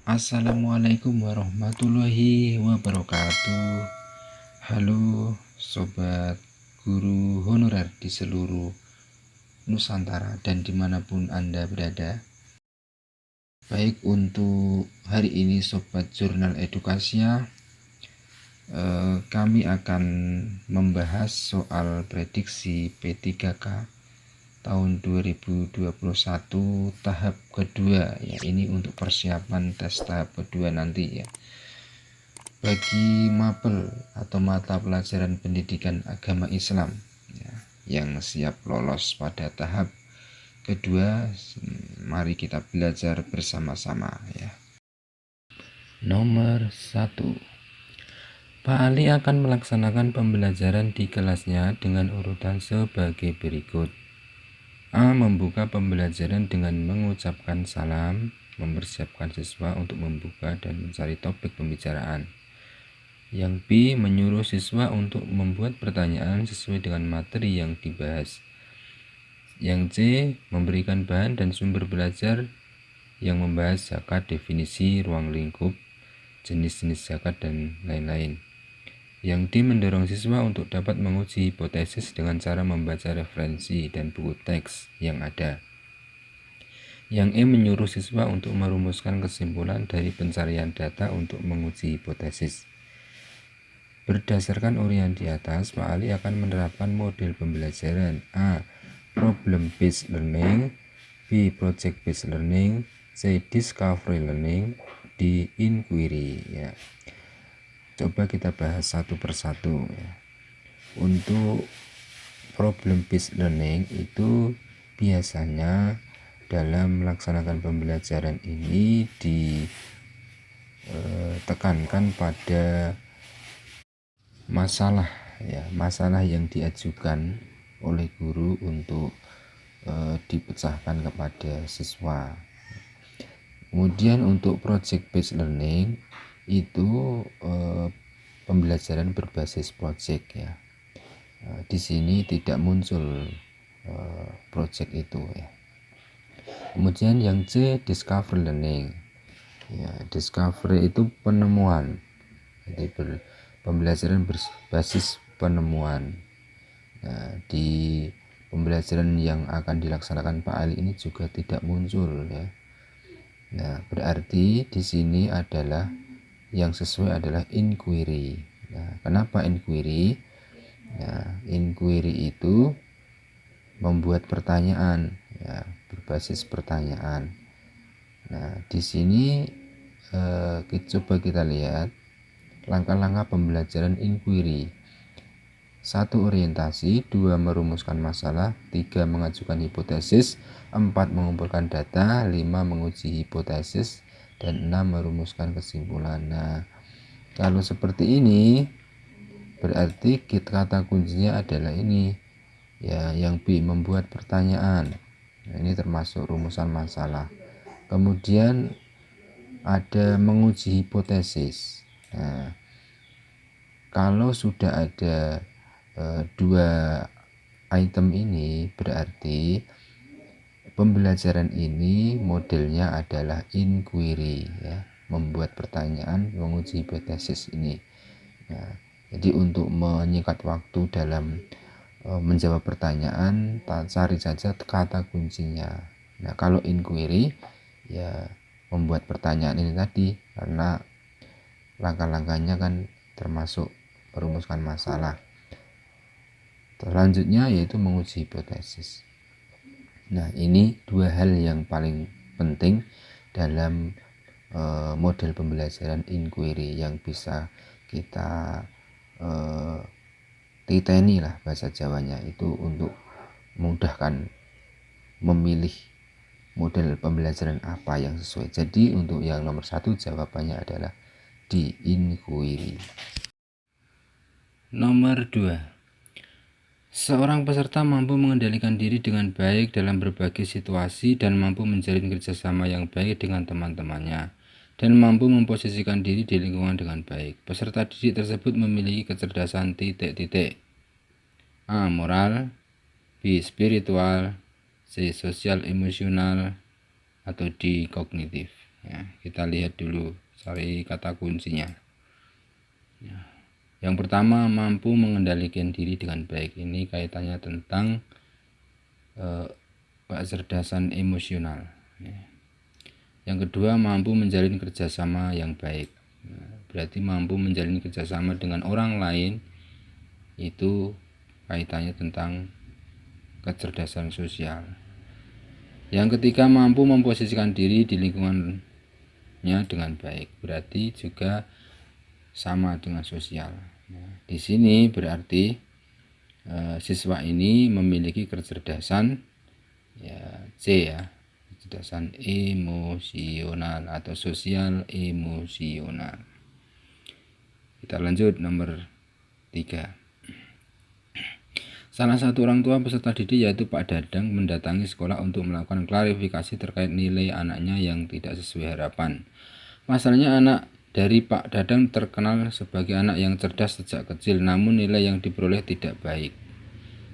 Assalamualaikum warahmatullahi wabarakatuh. Halo sobat guru honorer di seluruh Nusantara dan dimanapun Anda berada. Baik, untuk hari ini sobat jurnal Edukasia, kami akan membahas soal prediksi P3K tahun 2021 tahap kedua ya. Ini untuk persiapan tes tahap kedua nanti ya. Bagi mapel atau mata pelajaran pendidikan agama Islam ya, yang siap lolos pada tahap kedua, mari kita belajar bersama-sama ya. Nomor 1. Pak Ali akan melaksanakan pembelajaran di kelasnya dengan urutan sebagai berikut. A. Membuka pembelajaran dengan mengucapkan salam, mempersiapkan siswa untuk membuka dan mencari topik pembicaraan. Yang B. Menyuruh siswa untuk membuat pertanyaan sesuai dengan materi yang dibahas. Yang C. Memberikan bahan dan sumber belajar yang membahas zakat, definisi, ruang lingkup, jenis-jenis zakat, dan lain-lain. Yang D. Mendorong siswa untuk dapat menguji hipotesis dengan cara membaca referensi dan buku teks yang ada. Yang E. Menyuruh siswa untuk merumuskan kesimpulan dari pencarian data untuk menguji hipotesis. Berdasarkan uraian di atas, Pak Ali akan menerapkan model pembelajaran A. Problem based learning, B. Project based learning, C. Discovery learning, D. Inquiry ya. Coba kita bahas satu persatu ya. Untuk problem based learning itu biasanya dalam melaksanakan pembelajaran ini ditekankan pada masalah yang diajukan oleh guru untuk dipecahkan kepada siswa. Kemudian untuk project based learning itu pembelajaran berbasis project ya. Di sini tidak muncul project itu ya. Kemudian yang C, discovery learning ya. Discovery itu penemuan, jadi pembelajaran berbasis penemuan. Nah, di pembelajaran yang akan dilaksanakan Pak Ali ini juga tidak muncul ya. Nah, berarti di sini adalah yang sesuai adalah inquiry. Nah, kenapa inquiry? Nah, inquiry itu membuat pertanyaan ya, berbasis pertanyaan. Nah, di sini coba kita lihat langkah-langkah pembelajaran inquiry. 1. Orientasi, 2. Merumuskan masalah, 3. Mengajukan hipotesis, 4. Mengumpulkan data, 5. Menguji hipotesis, dan 6. Merumuskan kesimpulan. Nah, kalau seperti ini berarti kata kuncinya adalah ini ya, yang B, membuat pertanyaan. Nah, ini termasuk rumusan masalah. Kemudian ada menguji hipotesis. Nah, kalau sudah ada dua item ini berarti pembelajaran ini modelnya adalah inquiry ya, membuat pertanyaan, menguji hipotesis ini. Nah, jadi untuk menyingkat waktu dalam menjawab pertanyaan, cari saja kata kuncinya. Nah, kalau inquiry ya membuat pertanyaan ini tadi, karena langkah-langkahnya kan termasuk merumuskan masalah. Selanjutnya yaitu menguji hipotesis. Nah, ini dua hal yang paling penting dalam model pembelajaran inquiry yang bisa kita titeni lah bahasa Jawanya, itu untuk memudahkan memilih model pembelajaran apa yang sesuai. Jadi untuk yang nomor 1 jawabannya adalah di inquiry. Nomor 2. Seorang peserta mampu mengendalikan diri dengan baik dalam berbagai situasi dan mampu menjalin kerjasama yang baik dengan teman-temannya dan mampu memposisikan diri di lingkungan dengan baik. Peserta didik tersebut memiliki kecerdasan titik-titik. A. Moral, B. Spiritual, C. Sosial emosional, atau D. Kognitif. Ya, kita lihat dulu, cari kata kuncinya. Yang pertama, mampu mengendalikan diri dengan baik. Ini kaitannya tentang kecerdasan emosional. Yang kedua, mampu menjalin kerjasama yang baik. Berarti mampu menjalin kerjasama dengan orang lain, itu kaitannya tentang kecerdasan sosial. Yang ketiga, mampu memposisikan diri di lingkungannya dengan baik. Berarti juga sama dengan sosial. Di sini berarti siswa ini memiliki kecerdasan C ya, kecerdasan emosional atau sosial emosional. Kita lanjut nomor 3. Salah satu orang tua peserta didik yaitu Pak Dadang mendatangi sekolah untuk melakukan klarifikasi terkait nilai anaknya yang tidak sesuai harapan. Masalahnya anak dari Pak Dadang terkenal sebagai anak yang cerdas sejak kecil, namun nilai yang diperoleh tidak baik.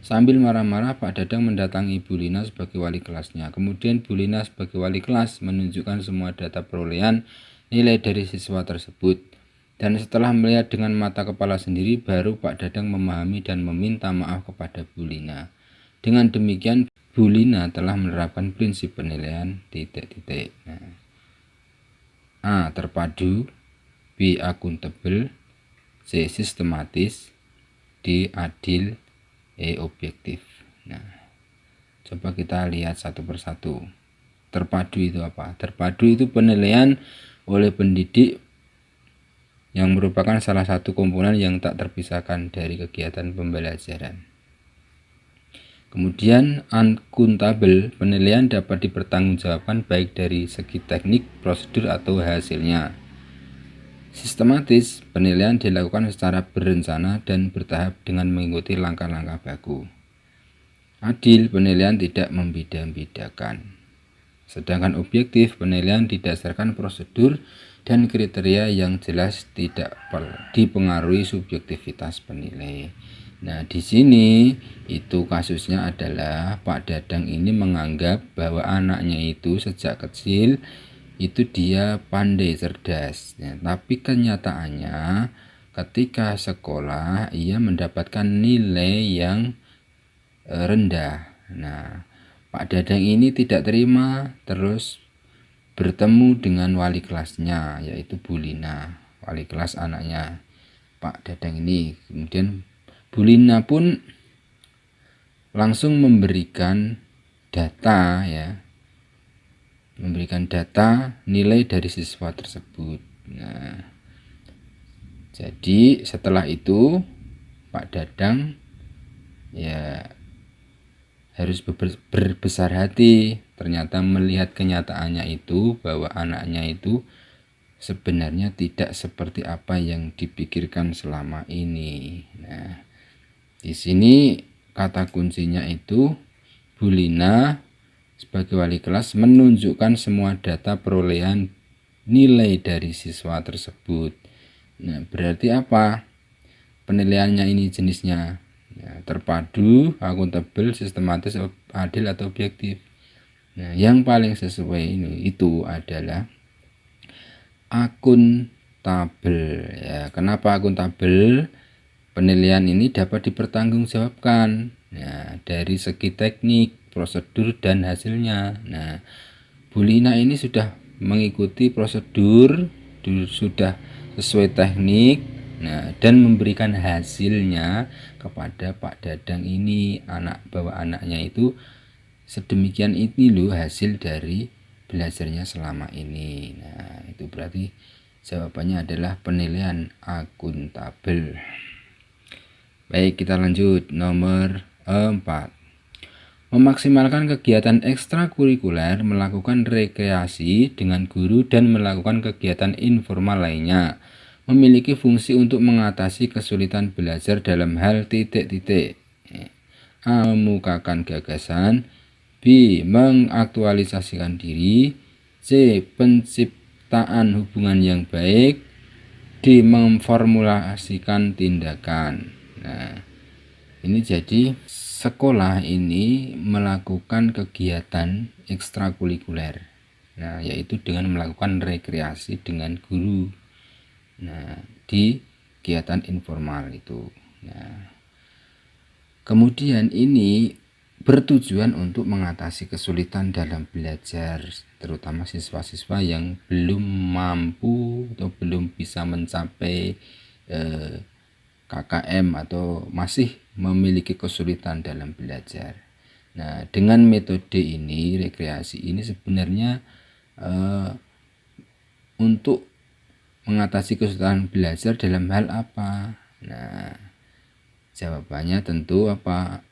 Sambil marah-marah, Pak Dadang mendatangi Bu Lina sebagai wali kelasnya. Kemudian Bu Lina sebagai wali kelas menunjukkan semua data perolehan nilai dari siswa tersebut. Dan setelah melihat dengan mata kepala sendiri, baru Pak Dadang memahami dan meminta maaf kepada Bu Lina. Dengan demikian, Bu Lina telah menerapkan prinsip penilaian titik-titik. A. Terpadu, B. Akuntabel, C. Sistematis, D. Adil, E. Objektif. Coba kita lihat satu persatu. Terpadu itu apa? Terpadu itu penilaian oleh pendidik yang merupakan salah satu komponen yang tak terpisahkan dari kegiatan pembelajaran. Kemudian akuntabel, penilaian dapat dipertanggungjawabkan baik dari segi teknik, prosedur, atau hasilnya. Sistematis, penilaian dilakukan secara berencana dan bertahap dengan mengikuti langkah-langkah baku. Adil, penilaian tidak membeda-bedakan. Sedangkan objektif, penilaian didasarkan prosedur dan kriteria yang jelas, tidak dipengaruhi subjektivitas penilai. Nah, di sini itu kasusnya adalah Pak Dadang ini menganggap bahwa anaknya itu sejak kecil itu dia pandai, cerdas. Ya, tapi kenyataannya ketika sekolah ia mendapatkan nilai yang rendah. Nah, Pak Dadang ini tidak terima, terus bertemu dengan wali kelasnya yaitu Bu Lina, wali kelas anaknya Pak Dadang ini. Kemudian Bu Lina pun langsung memberikan data nilai dari siswa tersebut. Nah, jadi setelah itu Pak Dadang harus berbesar hati. Ternyata melihat kenyataannya itu bahwa anaknya itu sebenarnya tidak seperti apa yang dipikirkan selama ini. Nah, di sini kata kuncinya itu Bu Lina sebagai wali kelas menunjukkan semua data perolehan nilai dari siswa tersebut. Nah, berarti apa? Penilaiannya ini jenisnya terpadu, akuntabel, sistematis, adil, atau objektif. Nah, yang paling sesuai itu adalah akuntabel. Ya, kenapa akuntabel? Penilaian ini dapat dipertanggungjawabkan dari segi teknik, prosedur, dan hasilnya. Nah, Bu Lina ini sudah mengikuti prosedur, sudah sesuai teknik, dan memberikan hasilnya kepada Pak Dadang ini, bahwa anaknya itu sedemikian ini loh hasil dari belajarnya selama ini. Nah, itu berarti jawabannya adalah penilaian akuntabel. Baik, kita lanjut nomor 4. Memaksimalkan kegiatan ekstrakurikuler, melakukan rekreasi dengan guru, dan melakukan kegiatan informal lainnya memiliki fungsi untuk mengatasi kesulitan belajar dalam hal titik-titik. A. Memukakan gagasan, B. Mengaktualisasikan diri, C. Penciptaan hubungan yang baik, D. Memformulasikan tindakan. Nah, ini jadi sekolah ini melakukan kegiatan ekstrakurikuler. Nah, yaitu dengan melakukan rekreasi dengan guru. Nah, di kegiatan informal itu. Nah, kemudian ini bertujuan untuk mengatasi kesulitan dalam belajar, terutama siswa-siswa yang belum mampu atau belum bisa mencapai KKM atau masih memiliki kesulitan dalam belajar. Nah, dengan metode ini, rekreasi ini sebenarnya untuk mengatasi kesulitan belajar dalam hal apa? Nah, jawabannya tentu apa?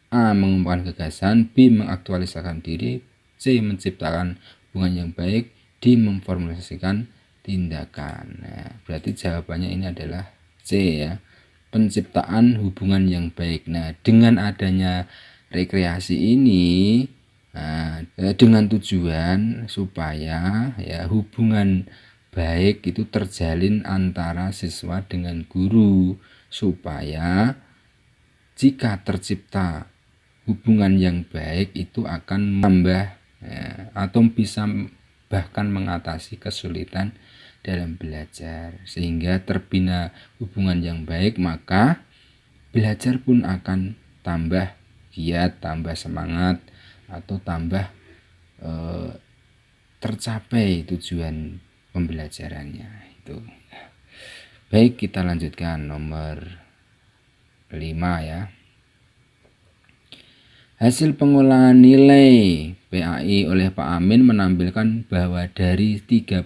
A. Mengembangkan gagasan, B. Mengaktualisasikan diri, C. Menciptakan hubungan yang baik, D. Memformulasikan tindakan. Nah, berarti jawabannya ini adalah C ya, penciptaan hubungan yang baik. Nah, dengan adanya rekreasi ini, dengan tujuan supaya ya hubungan baik itu terjalin antara siswa dengan guru, supaya jika tercipta hubungan yang baik itu akan menambah ya, atau bisa bahkan mengatasi kesulitan dalam belajar, sehingga terbina hubungan yang baik, maka belajar pun akan tambah giat, tambah semangat, atau tambah tercapai tujuan pembelajarannya itu. Baik, kita lanjutkan nomor 5 ya. Hasil pengolahan nilai PAI oleh Pak Amin menampilkan bahwa dari 32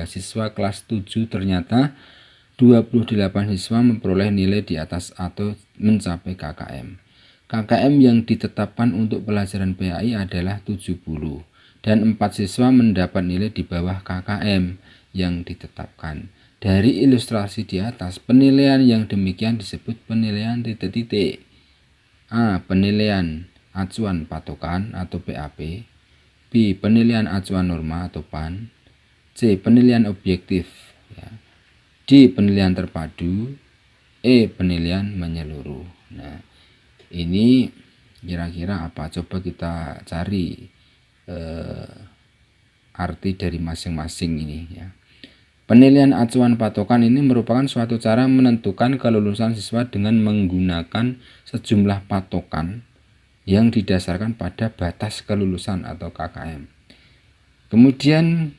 siswa kelas 7 ternyata 28 siswa memperoleh nilai di atas atau mencapai KKM. KKM yang ditetapkan untuk pelajaran PAI adalah 70 dan 4 siswa mendapat nilai di bawah KKM yang ditetapkan. Dari ilustrasi di atas, penilaian yang demikian disebut penilaian titik-titik. A. Penilaian acuan patokan atau PAP, B. Penilaian acuan norma atau PAN, C. Penilaian objektif, ya. D. Penilaian terpadu, E. Penilaian menyeluruh. Nah, ini kira-kira apa? Coba kita cari arti dari masing-masing ini ya. Penilaian acuan patokan ini merupakan suatu cara menentukan kelulusan siswa dengan menggunakan sejumlah patokan yang didasarkan pada batas kelulusan atau KKM. Kemudian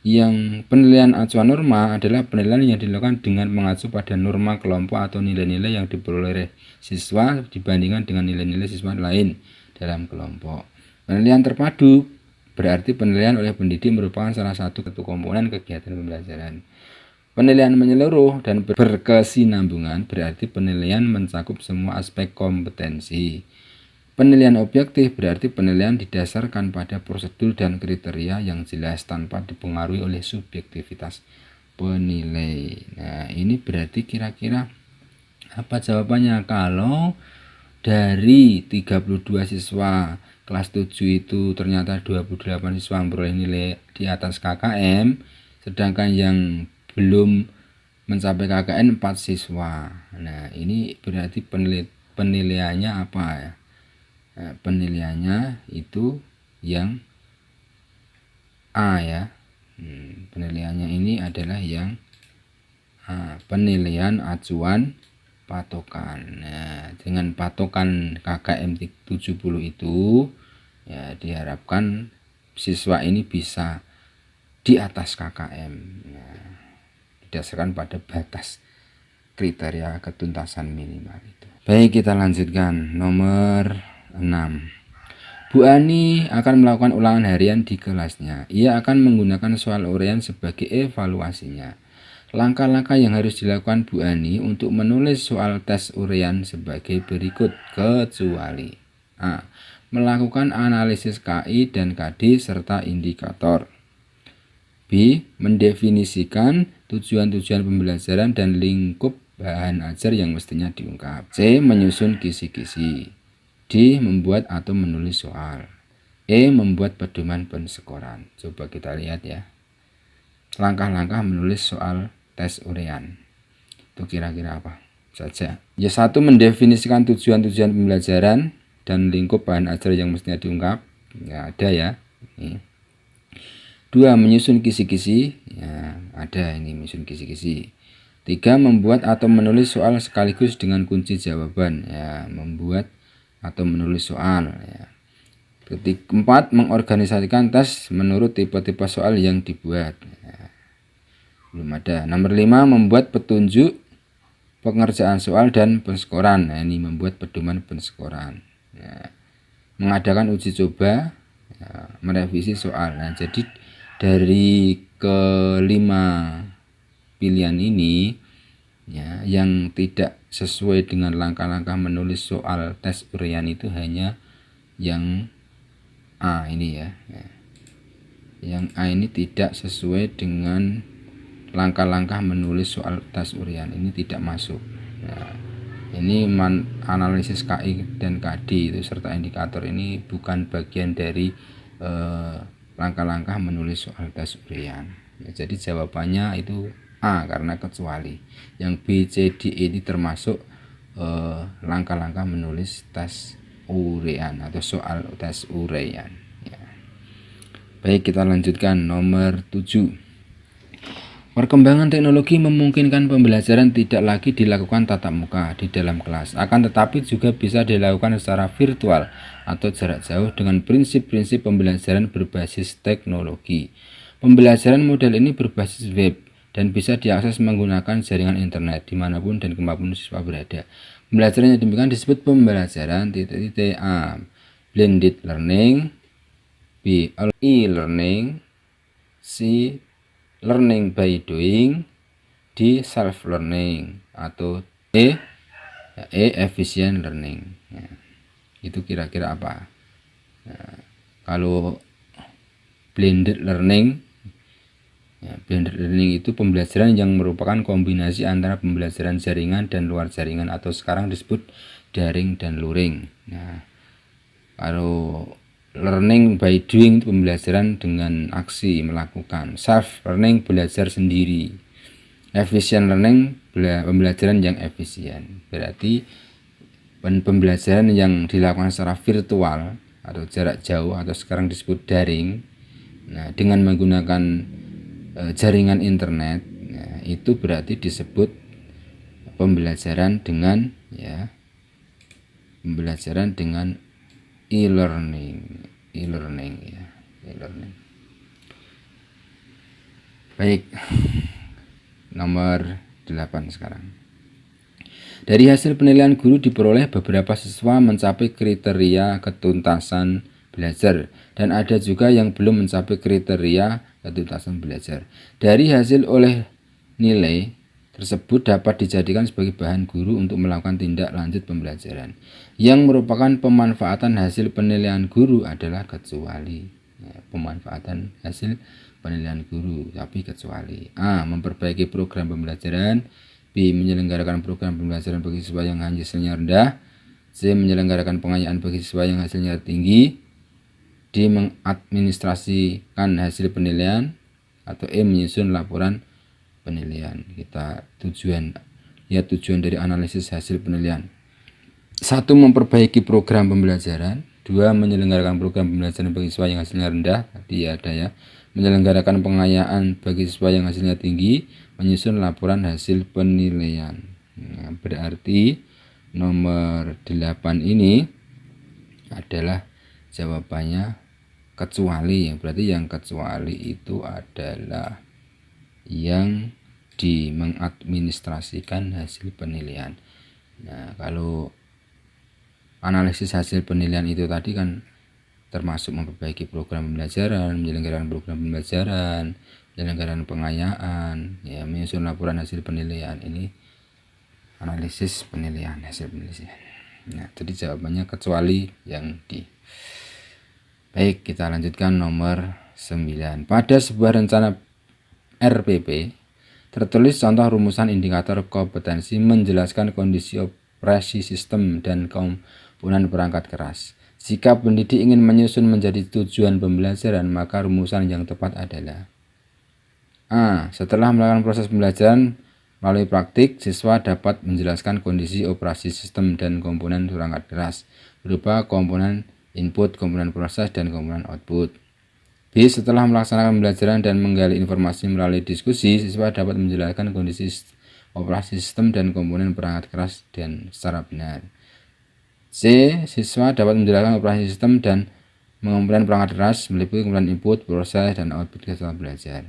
yang penilaian acuan norma adalah penilaian yang dilakukan dengan mengacu pada norma kelompok atau nilai-nilai yang diperoleh siswa dibandingkan dengan nilai-nilai siswa lain dalam kelompok. Penilaian terpadu berarti penilaian oleh pendidik merupakan salah satu komponen kegiatan pembelajaran. Penilaian menyeluruh dan berkesinambungan berarti penilaian mencakup semua aspek kompetensi. Penilaian objektif berarti penilaian didasarkan pada prosedur dan kriteria yang jelas tanpa dipengaruhi oleh subjektivitas penilai. Nah, ini berarti kira-kira apa jawabannya? Kalau dari 32 siswa kelas 7 itu ternyata 28 siswa memperoleh nilai di atas KKM, sedangkan yang belum mencapai KKM 4 siswa. Nah, ini berarti penilaiannya apa ya? Penilaiannya itu yang A ya. Penilaiannya ini adalah yang A, penilaian acuan patokan. Nah, dengan patokan KKM 70 itu ya diharapkan siswa ini bisa di atas KKM. Nah, didasarkan pada batas kriteria ketuntasan minimal itu. Baik, kita lanjutkan nomor 6. Bu Ani akan melakukan ulangan harian di kelasnya. Ia akan menggunakan soal uraian sebagai evaluasinya. Langkah-langkah yang harus dilakukan Bu Ani untuk menulis soal tes uraian sebagai berikut, kecuali A. Melakukan analisis KI dan KD serta indikator. B. Mendefinisikan tujuan-tujuan pembelajaran dan lingkup bahan ajar yang mestinya diungkap. C. Menyusun kisi-kisi. D. Membuat atau menulis soal. E. Membuat pedoman penskoran. Coba kita lihat ya. Langkah-langkah menulis soal tes uraian. Itu kira-kira apa saja? Ya, 1. Mendefinisikan tujuan-tujuan pembelajaran dan lingkup bahan ajar yang mestinya diungkap. Ya, ada ya. Ini. 2. Menyusun kisi-kisi. Ya, ada ini menyusun kisi-kisi. 3. Membuat atau menulis soal sekaligus dengan kunci jawaban. Ya, membuat atau menulis soal. Ya. 4. Mengorganisasikan tes menurut tipe-tipe soal yang dibuat. Ya, belum ada. Nomor 5. Membuat petunjuk pengerjaan soal dan penskoran. Nah, ini membuat pedoman penskoran. Ya. Mengadakan uji coba, ya, merevisi soal. Nah, jadi dari kelima pilihan ini, ya, yang tidak sesuai dengan langkah-langkah menulis soal tes uraian itu hanya yang A ini ya. Yang A ini tidak sesuai dengan langkah-langkah menulis soal tes uraian, ini tidak masuk. Nah, ini analisis KI dan KD itu serta indikator ini bukan bagian dari langkah-langkah menulis soal tes uraian. Ya, jadi jawabannya itu A karena kecuali. Yang B, C, D ini termasuk langkah-langkah menulis tes uraian atau soal tes uraian. Ya. Baik, kita lanjutkan nomor 7. Perkembangan teknologi memungkinkan pembelajaran tidak lagi dilakukan tatap muka di dalam kelas, akan tetapi juga bisa dilakukan secara virtual atau jarak jauh dengan prinsip-prinsip pembelajaran berbasis teknologi. Pembelajaran model ini berbasis web dan bisa diakses menggunakan jaringan internet dimanapun dan kemanapun siswa berada. Pembelajaran yang demikian disebut pembelajaran A. Blended learning, B. E-learning, C. Learning by doing, D. Self learning, atau E. Efficient learning. Ya, itu kira-kira apa? Nah, kalau blended learning, ya, blended learning itu pembelajaran yang merupakan kombinasi antara pembelajaran jaringan dan luar jaringan atau sekarang disebut daring dan luring. Nah, kalau learning by doing itu pembelajaran dengan aksi, melakukan. Self learning belajar sendiri. Efficient learning pembelajaran yang efisien. Berarti pembelajaran yang dilakukan secara virtual atau jarak jauh atau sekarang disebut daring, nah, dengan menggunakan jaringan internet, nah, itu berarti disebut pembelajaran dengan pembelajaran dengan e-learning ya, e-learning. Baik, nomor 8 sekarang. Dari hasil penilaian guru diperoleh beberapa siswa mencapai kriteria ketuntasan belajar dan ada juga yang belum mencapai kriteria ketuntasan belajar. Dari hasil oleh nilai tersebut dapat dijadikan sebagai bahan guru untuk melakukan tindak lanjut pembelajaran. Yang merupakan pemanfaatan hasil penilaian guru adalah kecuali. Ya, pemanfaatan hasil penilaian guru, tapi kecuali A. Memperbaiki program pembelajaran, B. Menyelenggarakan program pembelajaran bagi siswa yang hasilnya rendah, C. Menyelenggarakan pengayaan bagi siswa yang hasilnya tinggi, D. Mengadministrasikan hasil penilaian, atau E. Menyusun laporan penilaian. Kita tujuan dari analisis hasil penilaian. 1. Memperbaiki program pembelajaran. 2. Menyelenggarakan program pembelajaran bagi siswa yang hasilnya rendah. Tadi ada ya. Menyelenggarakan pengayaan bagi siswa yang hasilnya tinggi. Menyusun laporan hasil penilaian. Nah, berarti nomor 8 ini adalah jawabannya kecuali. Berarti yang kecuali itu adalah yang mengadministrasikan hasil penilaian. Nah, kalau analisis hasil penilaian itu tadi kan termasuk memperbaiki program pembelajaran, menyelenggarakan program pembelajaran, menyelenggarakan pengayaan, ya, menyusun laporan hasil penilaian. Ini analisis penilaian, hasil penilaian. Nah, jadi jawabannya kecuali yang D. Baik, kita lanjutkan nomor 9. Pada sebuah rencana RPP tertulis contoh rumusan indikator kompetensi menjelaskan kondisi operasi sistem dan komponen perangkat keras. Jika pendidik ingin menyusun menjadi tujuan pembelajaran, maka rumusan yang tepat adalah A. Setelah melakukan proses pembelajaran melalui praktik, siswa dapat menjelaskan kondisi operasi sistem dan komponen perangkat keras berupa komponen input, komponen proses, dan komponen output. B. Setelah melaksanakan pembelajaran dan menggali informasi melalui diskusi, siswa dapat menjelaskan kondisi operasi sistem dan komponen perangkat keras dan secara benar. C. Siswa dapat menjelaskan operasi sistem dan komponen perangkat keras meliputi komponen input, proses, dan output kegiatan belajar.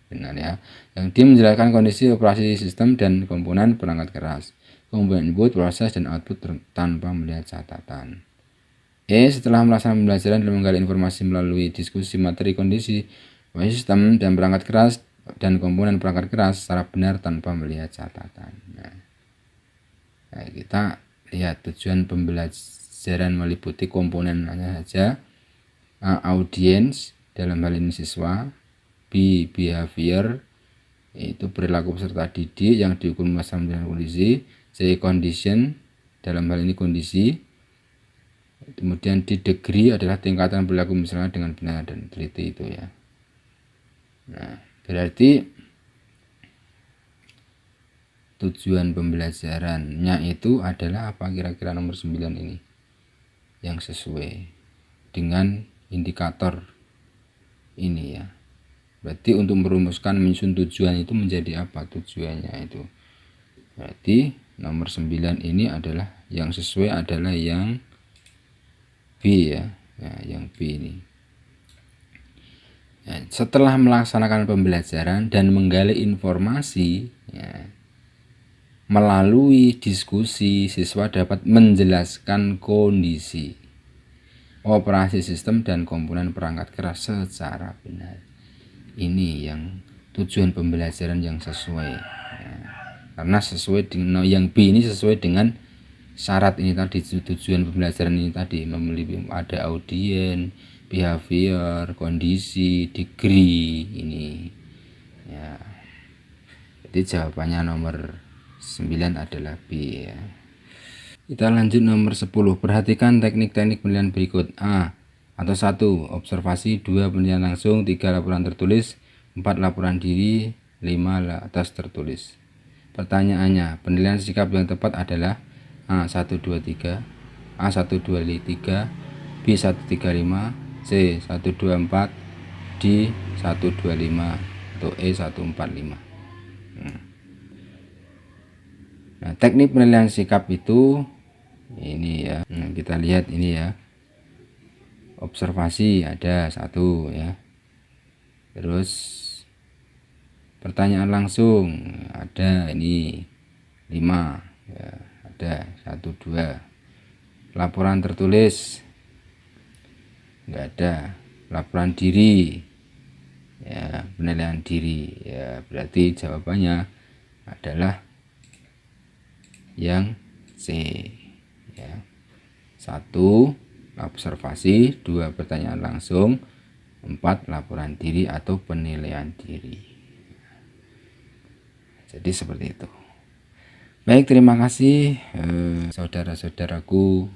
Benar ya. Yang D. Menjelaskan kondisi operasi sistem dan komponen perangkat keras, komponen input, proses, dan output tanpa melihat catatan. E. Setelah melaksanakan pembelajaran dan menggali informasi melalui diskusi materi kondisi sistem dan perangkat keras dan komponen perangkat keras secara benar tanpa melihat catatan. Nah, kita lihat tujuan pembelajaran meliputi komponen hanya saja. A. Audience, dalam hal ini siswa. B. Behavior, yaitu perilaku peserta didik yang diukur berdasarkan kondisi. C. Condition, dalam hal ini kondisi. Kemudian di degree adalah tingkatan perilaku misalnya dengan benar dan teliti itu ya. Nah, berarti tujuan pembelajarannya itu adalah apa kira-kira nomor 9 ini yang sesuai dengan indikator ini ya. Berarti untuk merumuskan menyusun tujuan itu menjadi apa tujuannya itu. Berarti nomor 9 ini adalah yang sesuai adalah yang B ya, yang B ini. Ya, setelah melaksanakan pembelajaran dan menggali informasi ya, melalui diskusi, siswa dapat menjelaskan kondisi operasi sistem dan komponen perangkat keras secara benar. Ini yang tujuan pembelajaran yang sesuai ya. Karena sesuai dengan yang B ini sesuai dengan syarat ini tadi, tujuan pembelajaran ini tadi memiliki ada audien, behavior, kondisi, degree ini ya. Jadi jawabannya nomor 9 adalah B ya. Kita lanjut nomor 10. Perhatikan teknik-teknik penilaian berikut. A. Atau 1. Observasi. 2. Penilaian langsung. 3. Laporan tertulis. 4. Laporan diri. 5. Atas tertulis. Pertanyaannya, penilaian sikap yang tepat adalah A. 1, 2, 3, A. 1, 2, 3, B. 1, 3, 5, C. 1, 2, 4, D. 1, 2, 5, atau E. 1, 4, 5. Nah, teknik penilaian sikap itu ini ya. Nah, kita lihat ini ya. Observasi ada 1 ya. Terus pertanyaan langsung ada ini 5 ya. Ada 1, 2. Laporan tertulis enggak ada. Laporan diri ya, penilaian diri ya, berarti jawabannya adalah yang C ya. 1 observasi, 2 pertanyaan langsung, 4 laporan diri atau penilaian diri. Jadi seperti itu. Baik, terima kasih saudara-saudaraku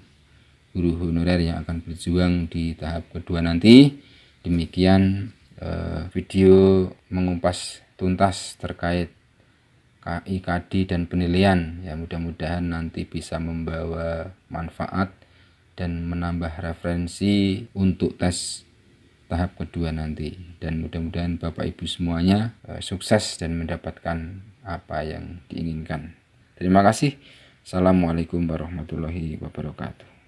guru honorer yang akan berjuang di tahap kedua nanti. Demikian video mengupas tuntas terkait KI, KD, dan penilaian ya, mudah-mudahan nanti bisa membawa manfaat dan menambah referensi untuk tes tahap kedua nanti, dan mudah-mudahan Bapak Ibu semuanya sukses dan mendapatkan apa yang diinginkan. Terima kasih. Assalamualaikum warahmatullahi wabarakatuh.